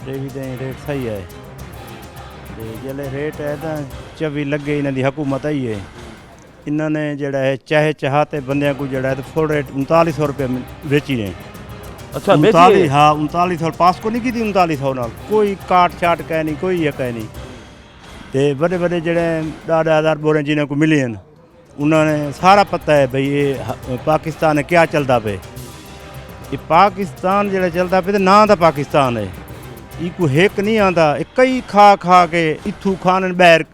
रेट सही है, तो जल्द रेट है तो 24 लगे इन्हों की हुकूमत आई है। इन्होंने जड़ा है चाहे चाहते बंद को जड़ा है तो फुल रेट 3900 रुपये बेची ने। अच्छा, 39, हाँ 3900 पास को नहीं की 3900 नाल कोई काट छाट कह नहीं, कोई ये कह नहीं। तो बड़े बड़े जड़े 10,000 बोरे जिन्हों को मिले हैं उन्होंने सारा पता है भाई ये पाकिस्तान है क्या चलता पे, ये पाकिस्तान जो चलता पे तो ना तो पाकिस्तान है, ये कोई हिक नहीं आता, कई खा खा के इथू खान बैर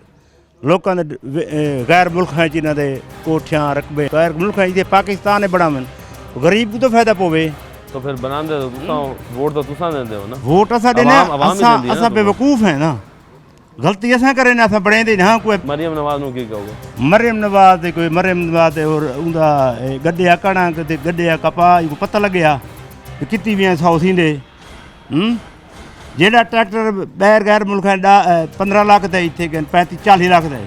लोगों के गैर मुल्क जिन्हों के कोठियाँ रकबे गैर मुल्क है, पाकिस्तान है बड़ा मन गरीब को तो फायदा पवे। तो फिर बना दे वोट तो तुसा देते हो ना, वोट असा देना, असा बेवकूफ है ना, गलती असा करे ना, असा बने दे ना। कोई मरियम नवाज नूं की कहोगे? मरियम नवाज दे कोई मरियम नवाज और उनका गड्ढे कणक ते गड्ढे कपाह को पता लग्या कितनी भी 100 सींदे। जेड़ा ट्रैक्टर बैर गैर मुल्क 15 लाख का इतने 35-40 लाख का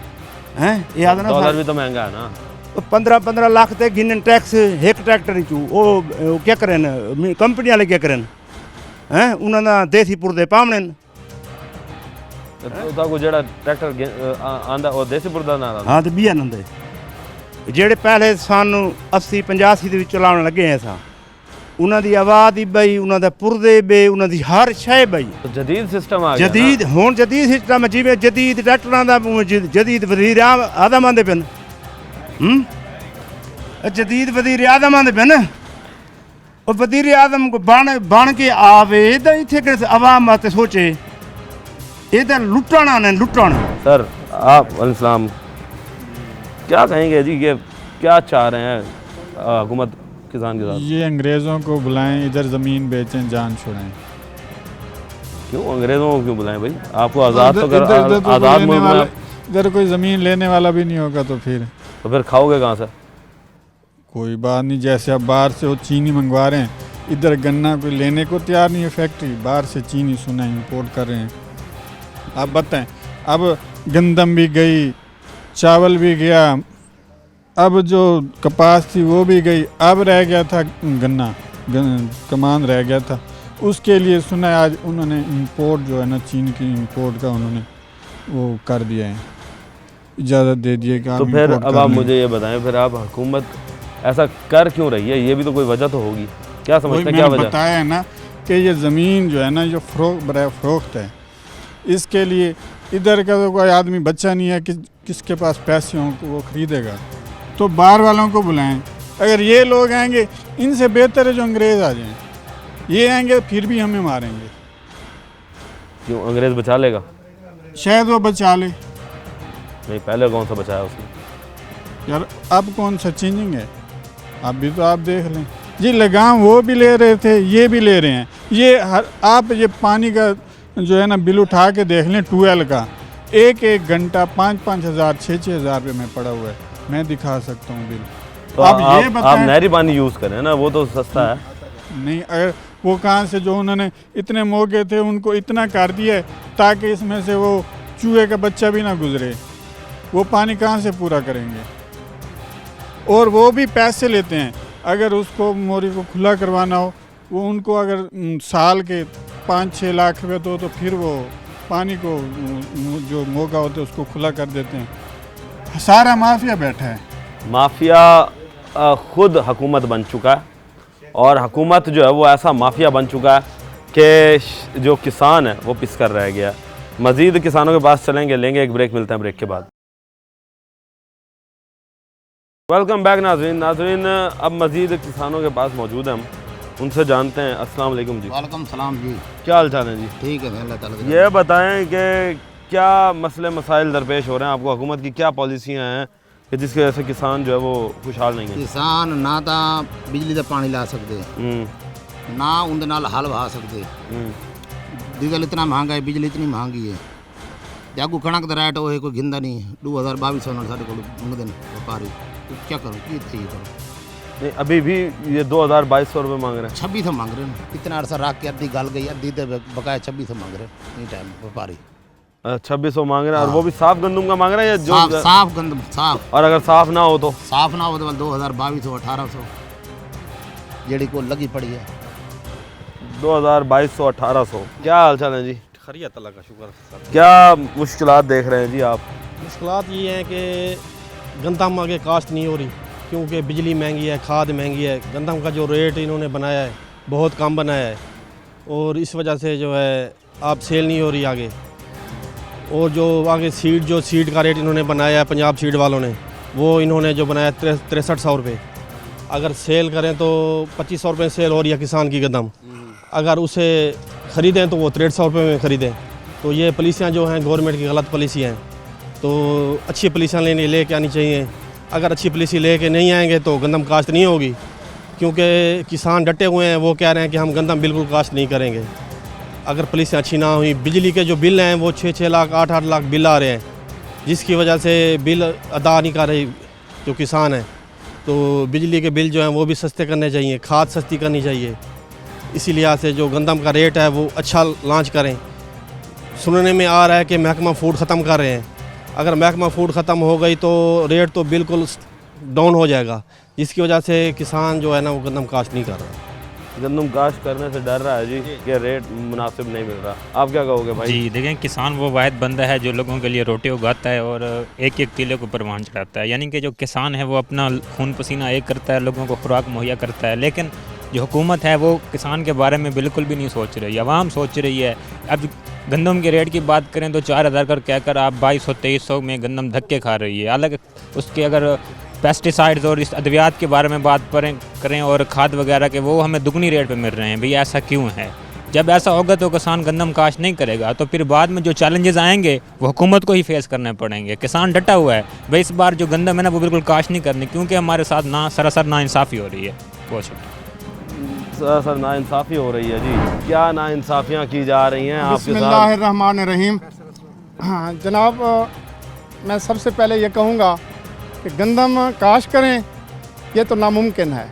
है, ये आता ना डॉलर भी तो महंगा है ना। 15-15 लाख ते गिनन टैक्स एक ट्रैक्टर चू, वो क्या करें कंपनी वाले क्या करें हैं, उन्होंने देसी पुरदे पावने तो जेड़ा ट्रैक्टर आंदा वो देसी पुरदा ना। हाँ तो 20 आंदे जेड़े पहले सन 80-85 ਦੇ ਵਿੱਚ ਚਲਾਉਣ ਲੱਗੇ ਆ ਸਾਂ, ਉਹਨਾਂ ਦੀ ਆਵਾਜ਼ ਹੀ ਬਈ, ਉਹਨਾਂ ਦਾ ਪੁਰਦੇ ਬੇ, ਉਹਨਾਂ ਦੀ ਹਰ ਸ਼ੈ ਬਈ। तो जदीद सिस्टम आ गया ਜਦੀਦ ਹੁਣ ਜਦੀਦ ਸਿਸਟਮ ਜਿਵੇਂ ਜਦੀਦ ਟਰੈਕਟਰਾਂ ਦਾ ਜਦੀਦ ਵਜ਼ੀਰ ਆਦਮ ਆਂਦੇ ਪਨ, ਜਦੀਦ ਵਜ਼ੀਰ ਆਦਮ ਆਂਦੇ ਪਨ, ਉਹ ਵਜ਼ੀਰ ਆਦਮ ਕੋ ਬਣ ਕੇ ਆਵੇ ਤਾਂ ਇੱਥੇ ਕਿ ਆਵਾਮ ਵਾਸਤੇ ਸੋਚੇ, ਇਹ ਤਾਂ ਲੁੱਟਣਾ ਨੇ ਲੁੱਟਣਾ। सर आप अलैहिस्सलाम क्या कहेंगे जी, ये क्या चाह रहे हैं हुकूमत किसान के साथ? ये अंग्रेज़ों को बुलाएं, इधर ज़मीन बेचें, जान छुड़ाएं। क्यों अंग्रेज़ों को क्यों बुलाएं भाई? आपको आज़ाद तो कर, आज़ाद मुल्क में इधर कोई ज़मीन लेने वाला भी नहीं होगा, तो फिर खाओगे कहाँ से? कोई बात नहीं, जैसे अब बाहर से वो चीनी मंगवा रहे हैं, इधर गन्ना कोई लेने को तैयार नहीं है, फैक्ट्री बाहर से चीनी सुना इंपोर्ट कर रहे हैं। आप बताएं, अब गंदम भी गई, चावल भी गया, अब जो कपास थी वो भी गई, अब रह गया था गन्ना, कमान रह गया था, उसके लिए सुना है आज उन्होंने इंपोर्ट जो है ना चीन की इंपोर्ट का उन्होंने वो कर दिया है, इजाज़त दे दी है कि तो फिर अब आप मुझे ये बताएं, फिर आप हुकूमत ऐसा कर क्यों रही है? ये भी तो कोई वजह तो होगी, क्या समझते हैं क्या वजह? बताया है ना कि ये ज़मीन जो है ना जो फ़रोख्त है, इसके लिए इधर का तो कोई आदमी बच्चा नहीं है कि किसके पास पैसे हों वो ख़रीदेगा, तो बाहर वालों को बुलाएं। अगर ये लोग आएंगे, इनसे बेहतर है जो अंग्रेज़ आ जाएं, ये आएंगे फिर भी हमें मारेंगे। क्यों अंग्रेज़ बचा लेगा? शायद वो बचा ले। नहीं, पहले कौन सा बचाया उसने? यार अब कौन सा चेंजिंग है, अभी तो आप देख लें जी, लगाम वो भी ले रहे थे, ये भी ले रहे हैं। ये आप ये पानी का जो है ना बिल उठा के देख लें, ट्यूबवेल का एक घंटा 5-5 हज़ार 6-6 हज़ार रुपये में पड़ा हुआ है, मैं दिखा सकता हूँ बिल। तो आप नहरी पानी यूज़ करें ना, वो तो सस्ता है। नहीं, अगर वो कहाँ से जो उन्होंने इतने मौके थे उनको इतना कर दिया है ताकि इसमें से वो चूहे का बच्चा भी ना गुजरे, वो पानी कहाँ से पूरा करेंगे? और वो भी पैसे लेते हैं, अगर उसको मोरी को खुला करवाना हो, वो उनको अगर साल के 5-6 लाख रुपये दो तो फिर वो पानी को जो मौका होता है उसको खुला कर देते हैं। सारा माफिया बैठा है। माफिया खुद हुकूमत बन चुका है, और हुकूमत जो है वो ऐसा माफिया बन चुका है कि जो किसान है वो पिस कर रह गया। मज़ीद किसानों के पास चलेंगे, लेंगे एक ब्रेक, मिलते हैं ब्रेक के बाद। वेलकम बैक नाज़रीन, अब मज़ीद किसानों के पास मौजूद हैं, हम उनसे जानते हैं। अस्सलाम वालेकुम जी। वालेकुम सलाम जी। क्या हाल चाल है जी? ठीक है, अल्लाह ताला का। ये बताएं कि क्या मसले मसाइल दरपेश हो रहे हैं आपको, हुकूमत की क्या पॉलिसियाँ हैं कि जिसकी वजह से किसान जो है वो खुशहाल नहीं है? किसान ना तो बिजली का पानी ला सकते, ना उनके नाल हल वाह सकते। डीजल इतना महंगा है, बिजली इतनी महंगी है, जागू कणक का रेट वो कोई गिंदा नहीं। 2200 साढ़े को मंगते हैं व्यापारी, क्या करो कि करो। नहीं, अभी भी ये 2200 रुपये मांग रहे हैं। 2600 मांग रहे हैं। इतना अरसा रख के अद्धी गल गई, अद्धी तो बकाया 2600 मांग रहे हैं इस टाइम व्यापारी। 2600 मांग रहे हैं। और वो भी साफ गंदम का मांग रहे हैं या जो साफ गंदम साफ? और अगर साफ ना हो तो? साफ ना हो तो 2200 1800 जेड़ी को लगी पड़ी है। 2200 1800। क्या हाल चाल है जी? खैरियत, अल्लाह का शुक्र। क्या मुश्किलात देख रहे हैं जी आप? मुश्किलात ये हैं कि गंदम आगे काश्त नहीं हो रही, क्योंकि बिजली महंगी है, खाद महंगी है। गंदम का जो रेट इन्होंने बनाया है बहुत कम बनाया है, और इस वजह से जो है आप सेल नहीं हो रही आगे। और जो आगे सीड का रेट इन्होंने बनाया है पंजाब सीड वालों ने, वो इन्होंने जो बनाया 6300 रुपये। अगर सेल करें तो 2500 रुपये सेल हो रही है किसान की गंदम। अगर उसे ख़रीदें तो वो 6300 रुपये में ख़रीदें। तो ये पॉलिसियाँ जो हैं गवर्नमेंट की गलत पॉलिसी हैं, तो अच्छी पॉलिसियाँ लेके आनी चाहिए। अगर अच्छी पॉलिसी लेके नहीं आएंगे तो गंदम काश्त नहीं होगी, क्योंकि किसान डटे हुए हैं, वो कह रहे हैं कि हम गंदम बिल्कुल काश्त नहीं करेंगे अगर पॉलिसियाँ अच्छी ना हुई। बिजली के जो बिल हैं वो 6-6 लाख 8-8 लाख बिल आ रहे हैं, जिसकी वजह से बिल अदा नहीं कर रही जो किसान हैं। तो बिजली के बिल जो हैं वो भी सस्ते करने चाहिए, खाद सस्ती करनी चाहिए। इसी लिहाज से जो गंदम का रेट है वो अच्छा लॉन्च करें। सुनने में आ रहा है कि महकमा फूड ख़त्म कर रहे हैं। अगर महकमा फूड ख़त्म हो गई तो रेट तो बिल्कुल डाउन हो जाएगा, जिसकी वजह से किसान जो है ना वो गंदम काश्त नहीं कर रहा। गंदम काश्त करने से डर रहा है जी कि रेट मुनासिब नहीं मिल रहा। आप क्या कहोगे भाई? जी देखें, किसान वो वाहिद बंदा है जो लोगों के लिए रोटी उगाता है और एक एक किले को परवान चढ़ाता है। यानी कि जो किसान है वो अपना खून पसीना एक करता है, लोगों को खुराक मुहैया करता है। लेकिन जो हुकूमत है वो किसान के बारे में बिल्कुल भी नहीं सोच रही, अवाम सोच रही है। अब गंदम के रेट की बात करें तो 4000 कर कहकर आप 2200-2300 में गंदम धक्के खा रही है। अलग उसके अगर पेस्टिसाइड्स और इस अद्वियात के बारे में बात करें और खाद वगैरह के, वो हमें दुगनी रेट पे मिल रहे हैं। भैया ऐसा क्यों है? जब ऐसा होगा तो किसान गंदम काश्त नहीं करेगा, तो फिर बाद में जो चैलेंजेस आएंगे वो हुकूमत को ही फेस करने पड़ेंगे। किसान डटा हुआ है भाई, इस बार जो गंदम है ना वो बिल्कुल काश्त नहीं करनी, क्योंकि हमारे साथ सरासर नाइंसाफ़ी हो रही है। बहुत शुक्रिया। सर नाइंसाफ़ी हो रही है जी, क्या नाइंसाफ़ियाँ की जा रही हैं आपके साथ? बिस्मिल्लाहिर्रहमानिर्रहीम। हाँ जनाब, मैं सबसे पहले ये कहूँगा कि गंदम काश्त करें ये तो नामुमकिन है।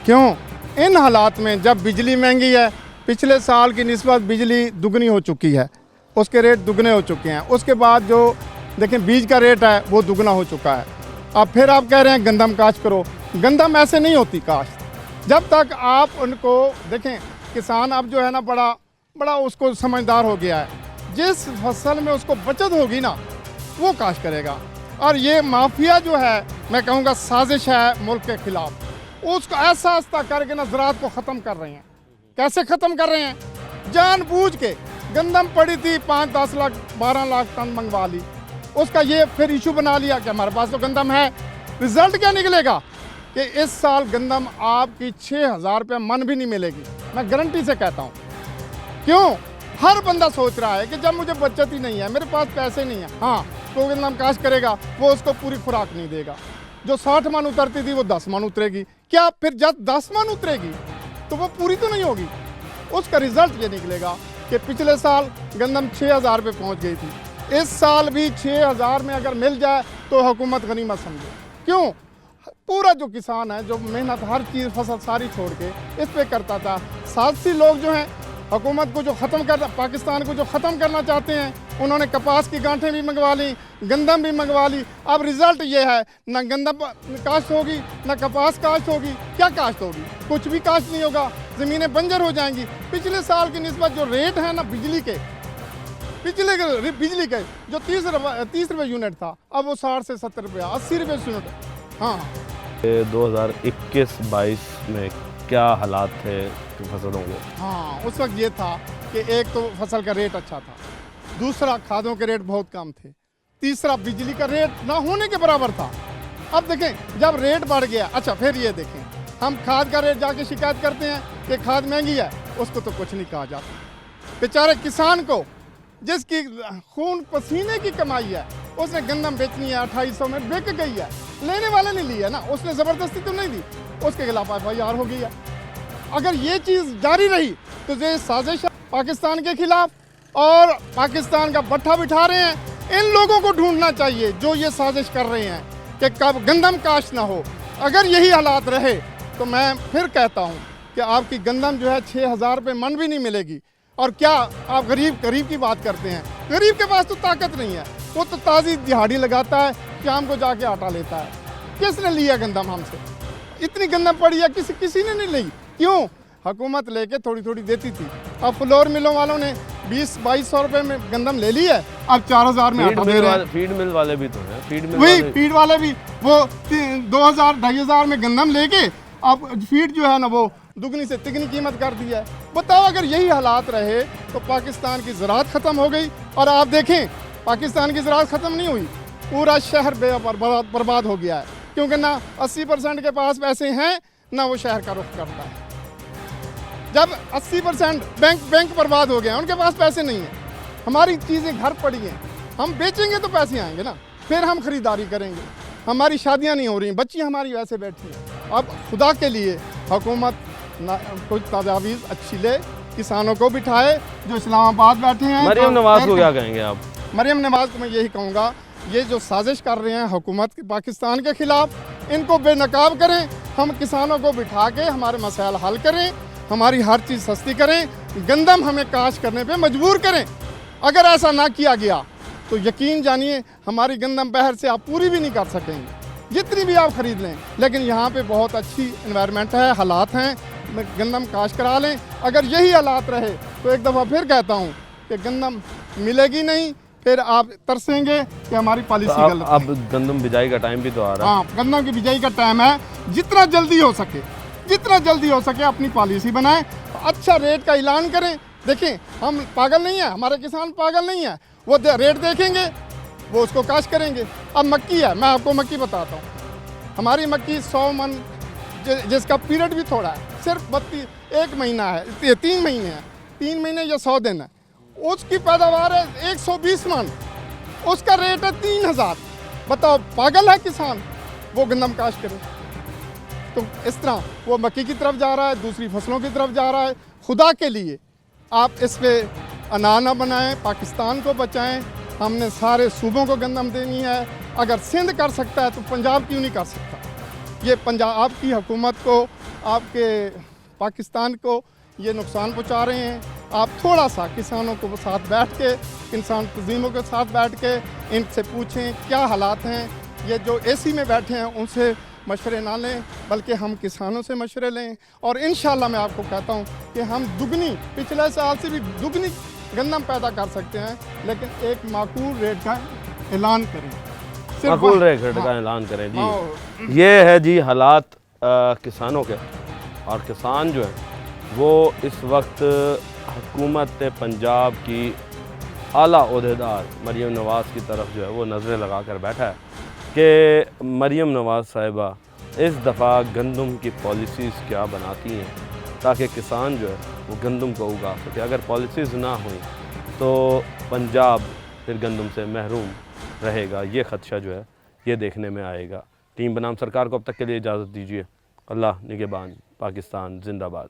क्यों? इन हालात में जब बिजली महंगी है, पिछले साल की निस्बत बिजली दुगनी हो चुकी है, उसके रेट दुगने हो चुके हैं। उसके बाद जो देखें बीज का रेट है वो दुगना हो चुका है। अब फिर आप कह रहे हैं गंदम काश्त करो। गंदम ऐसे नहीं होती काश्त। जब तक आप उनको देखें, किसान अब जो है ना बड़ा उसको समझदार हो गया है। जिस फसल में उसको बचत होगी ना वो काश्त करेगा। और ये माफिया जो है, मैं कहूँगा साजिश है मुल्क के ख़िलाफ़। उसको ऐसा आस्ता करके ना ज़राअत को ख़त्म कर रहे हैं। कैसे ख़त्म कर रहे हैं? जानबूझ के गंदम पड़ी थी 5-10 लाख 12 लाख टन मंगवा ली, उसका ये फिर इशू बना लिया कि हमारे पास तो गंदम है। रिज़ल्ट क्या निकलेगा कि इस साल गंदम आपकी 6000 रुपये मन भी नहीं मिलेगी, मैं गारंटी से कहता हूँ। क्यों? हर बंदा सोच रहा है कि जब मुझे बचत ही नहीं है, मेरे पास पैसे नहीं है, हाँ तो गंदम काश्त करेगा, वो उसको पूरी खुराक नहीं देगा। जो 60 मन उतरती थी वो 10 मन उतरेगी। क्या फिर जब 10 मन उतरेगी तो वो पूरी तो नहीं होगी। उसका रिजल्ट ये निकलेगा कि पिछले साल गंदम 6000 रुपये पहुँच गई थी, इस साल भी 6000 में अगर मिल जाए तो हुकूमत गनीमत समझे। क्यों? पूरा जो किसान है, जो मेहनत हर चीज़ फसल सारी छोड़ के इस पे करता था। 700 लोग जो हैं हुकूमत को जो ख़त्म कर, पाकिस्तान को जो ख़त्म करना चाहते हैं, उन्होंने कपास की गांठें भी मंगवा ली, गंदम भी मंगवा ली। अब रिज़ल्ट ये है, ना गंदम काश्त होगी ना कपास काश्त होगी। क्या काश्त होगी? कुछ भी काश्त नहीं होगा, ज़मीनें बंजर हो जाएंगी। पिछले साल की निस्बत जो रेट है ना बिजली के जो 30 रुपये यूनिट था, अब वो 60 से 70 रुपये 80 रुपये यूनिट। हाँ 2021-22 में क्या हालात थे फसलों के? हाँ, उस वक्त ये था कि एक तो फसल का रेट अच्छा था, दूसरा खादों के रेट बहुत कम थे, तीसरा बिजली का रेट ना होने के बराबर था। अब देखें जब रेट बढ़ गया, अच्छा फिर ये देखें हम खाद का रेट जाके शिकायत करते हैं कि खाद महंगी है, उसको तो कुछ नहीं कहा जाता। बेचारे किसान को जिसकी खून पसीने की कमाई है, उसने गंदम बेचनी है 2800 में, बिक गई है, लेने वाले ने ली है ना, उसने ज़बरदस्ती तो नहीं दी, उसके खिलाफ FIR हो गई है। अगर ये चीज़ जारी रही तो ये साजिश पाकिस्तान के खिलाफ और पाकिस्तान का बट्ठा बिठा रहे हैं। इन लोगों को ढूंढना चाहिए जो ये साजिश कर रहे हैं कि कब गंदम काश्त ना हो। अगर यही हालात रहे तो मैं फिर कहता हूँ कि आपकी गंदम जो है 6000 रुपये मन भी नहीं मिलेगी। और क्या आप गरीब की बात करते हैं? गरीब के पास तो ताकत नहीं है, वो तो ताज़ी दिहाड़ी लगाता है, शाम को जाके आटा लेता है। किसने लिया गंदम हमसे? इतनी गंदम पड़ी है, किसी ने नहीं ली। क्यों? हुकूमत लेके थोड़ी थोड़ी देती थी। अब फ्लोर मिलों वालों ने 20-2200 रुपये में गंदम ले ली है, अब 4000 में आटा दे रहे हैं। फीड मिल वाले भी तो हैं, फीड वाले भी वो 2000-2500 में गंदम लेके अब फीड जो है ना वो दुगनी से तिगनी कीमत कर दी है। बताओ अगर यही हालात रहे तो पाकिस्तान की ज़राअत ख़त्म हो गई। और आप देखें पाकिस्तान की ज़राअत ख़त्म नहीं हुई, पूरा शहर बर्बाद हो गया है, क्योंकि ना 80% के पास पैसे हैं ना वो शहर का रुख करता है। जब 80% बैंक बर्बाद हो गए हैं, उनके पास पैसे नहीं हैं। हमारी चीज़ें घर पड़ी हैं, हम बेचेंगे तो पैसे आएंगे ना, फिर हम ख़रीदारी करेंगे। हमारी शादियां नहीं हो रही, बच्चियां हमारी वैसे बैठी हैं। अब खुदा के लिए हुकूमत कुछ तजावीज़ अच्छी ले, किसानों को बिठाए जो इस्लामाबाद बैठे हैं। मरियम नवाज़ को क्या कहेंगे आप? मरियम नवाज़ को मैं यही कहूँगा, ये जो साजिश कर रहे हैं हुकूमत पाकिस्तान के ख़िलाफ़, इनको बेनकाब करें। हम किसानों को बिठा के हमारे मसाइल हल करें, हमारी हर चीज़ सस्ती करें, गंदम हमें काश्त करने पे मजबूर करें। अगर ऐसा ना किया गया तो यकीन जानिए हमारी गंदम पहर से आप पूरी भी नहीं कर सकेंगे, जितनी भी आप ख़रीद लें। लेकिन यहाँ पे बहुत अच्छी इन्वायरमेंट है, हालात हैं, गंदम काश्त करा लें। अगर यही हालात रहे तो एक दफ़ा फिर कहता हूँ कि गंदम मिलेगी नहीं, फिर आप तरसेंगे कि हमारी पॉलिसी तो गलत है। अब गंदम बिजाई का टाइम भी तो आ रहा है। हाँ, गंदम की बिजाई का टाइम है। जितना जल्दी हो सके अपनी पॉलिसी बनाएं, अच्छा रेट का ऐलान करें। देखें हम पागल नहीं हैं, हमारे किसान पागल नहीं हैं, वो रेट देखेंगे, वो उसको काश्त करेंगे। अब मक्की है, मैं आपको मक्की बताता हूँ। हमारी मक्की 100 मन जिसका पीरियड भी थोड़ा है, सिर्फ 1 महीना है, 3 महीने हैं, 3 महीने या 100 दिन है, उसकी पैदावार है 120 मन, उसका रेट है 3000। बताओ पागल है किसान वो गंदम काश्त करे? तो इस तरह वो मक्की की तरफ जा रहा है, दूसरी फसलों की तरफ जा रहा है। खुदा के लिए आप इस पर अना न बनाएं, पाकिस्तान को बचाएं। हमने सारे सूबों को गंदम देनी है। अगर सिंध कर सकता है तो पंजाब क्यों नहीं कर सकता? ये पंजाब आपकी हुकूमत को, आपके पाकिस्तान को ये नुकसान पहुंचा रहे हैं। आप थोड़ा सा किसानों को साथ बैठ के, किसान तंजीमों के साथ बैठ के इनसे पूछें क्या हालात हैं। ये जो AC में बैठे हैं उनसे मशवरे ना लें, बल्कि हम किसानों से मशवरे लें। और इंशाल्लाह मैं आपको कहता हूँ कि हम दुगनी, पिछले साल से भी दुगनी गंदम पैदा कर सकते हैं, लेकिन एक माकूल रेट का ऐलान करें। माकूल रेट का ऐलान करें जी। ये है जी हालात किसानों के। और किसान जो है वो इस वक्त हुकूमत पंजाब की आला ओहदेदार मरियम नवाज़ की तरफ जो है वो नज़रें लगा कर बैठा है कि मरियम नवाज़ साहिबा इस दफ़ा गंदम की पॉलिसीज़ क्या बनाती हैं ताकि किसान जो है वो गंदम को उगा सके। अगर पॉलिसीज़ ना हुई तो पंजाब फिर गंदम से महरूम रहेगा। ये ख़दशा जो है ये देखने में आएगा। टीम बनाम सरकार को अब तक के लिए इजाज़त दीजिए। अल्लाह निगहबान। पाकिस्तान जिंदाबाद।